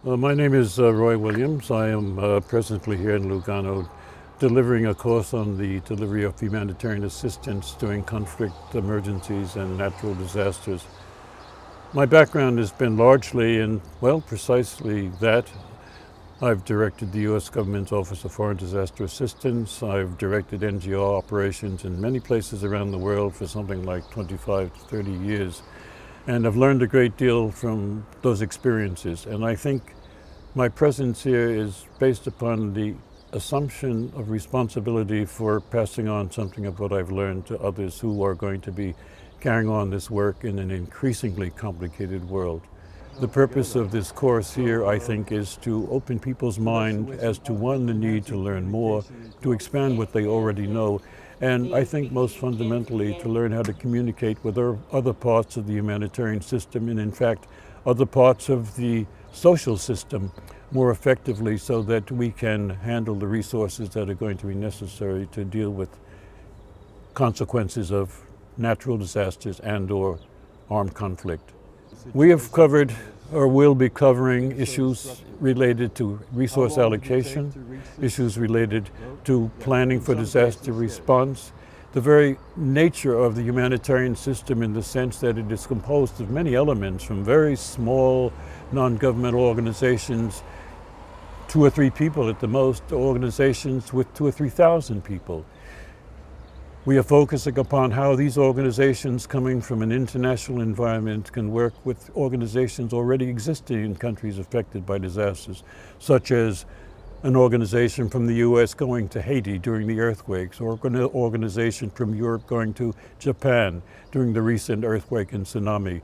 My name is Roy Williams. I am presently here in Lugano delivering a course on the delivery of humanitarian assistance during conflict, emergencies, and natural disasters. My background has been largely in, well, precisely that. I've directed the U.S. government's Office of Foreign Disaster Assistance. I've directed NGO operations in many places around the world for something like 25 to 30 years. And I've learned a great deal from those experiences. And I think my presence here is based upon the assumption of responsibility for passing on something of what I've learned to others who are going to be carrying on this work in an increasingly complicated world. The purpose of this course here, I think, is to open people's mind as to, one, the need to learn more, to expand what they already know, and I think most fundamentally to learn how to communicate with other parts of the humanitarian system and in fact other parts of the social system more effectively so that we can handle the resources that are going to be necessary to deal with consequences of natural disasters and/or armed conflict. We have covered or will be covering issues related to resource allocation, issues related to planning for disaster response, the very nature of the humanitarian system in the sense that it is composed of many elements from very small non-governmental organizations, 2 or 3 people at the most, to organizations with 2,000 or 3,000 people. We are focusing upon how these organizations coming from an international environment can work with organizations already existing in countries affected by disasters, such as an organization from the US going to Haiti during the earthquakes, or an organization from Europe going to Japan during the recent earthquake and tsunami.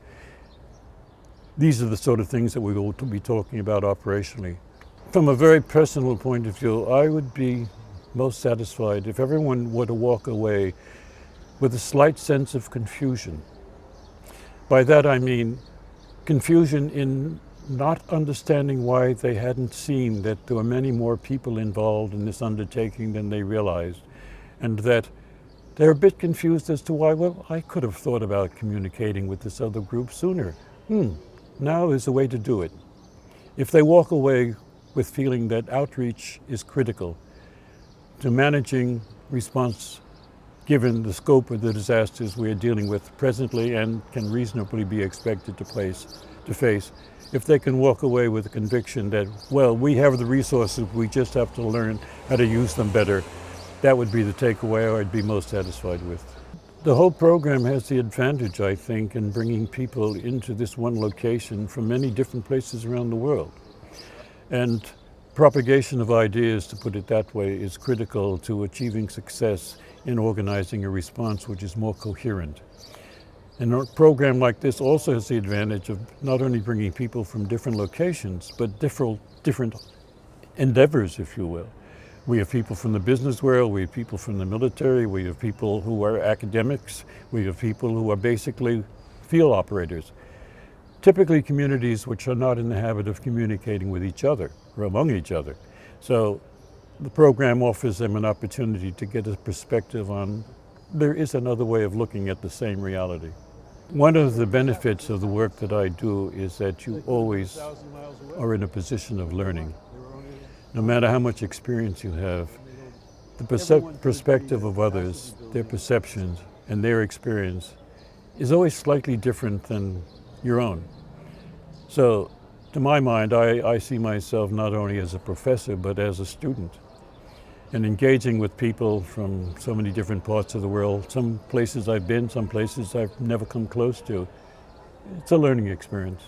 These are the sort of things that we will be talking about operationally. From a very personal point of view, I would be most satisfied if everyone were to walk away with a slight sense of confusion. By that I mean confusion in not understanding why they hadn't seen that there were many more people involved in this undertaking than they realized, and that they're a bit confused as to why, well, I could have thought about communicating with this other group sooner. Now is the way to do it. If they walk away with feeling that outreach is critical to managing response given the scope of the disasters we are dealing with presently and can reasonably be expected to face, if they can walk away with the conviction that, well, we have the resources, we just have to learn how to use them better, that would be the takeaway I'd be most satisfied with. The whole program has the advantage, I think, in bringing people into this one location from many different places around the world. And propagation of ideas, to put it that way, is critical to achieving success in organizing a response which is more coherent. And a program like this also has the advantage of not only bringing people from different locations, but different endeavors, if you will. We have people from the business world, we have people from the military, we have people who are academics, we have people who are basically field operators. Typically communities which are not in the habit of communicating with each other or among each other. So the program offers them an opportunity to get a perspective on there is another way of looking at the same reality. One of the benefits of the work that I do is that you always are in a position of learning. No matter how much experience you have, the perspective of others, their perceptions and their experience is always slightly different than your own. So, to my mind, I see myself not only as a professor, but as a student. And engaging with people from so many different parts of the world, some places I've been, some places I've never come close to. It's a learning experience.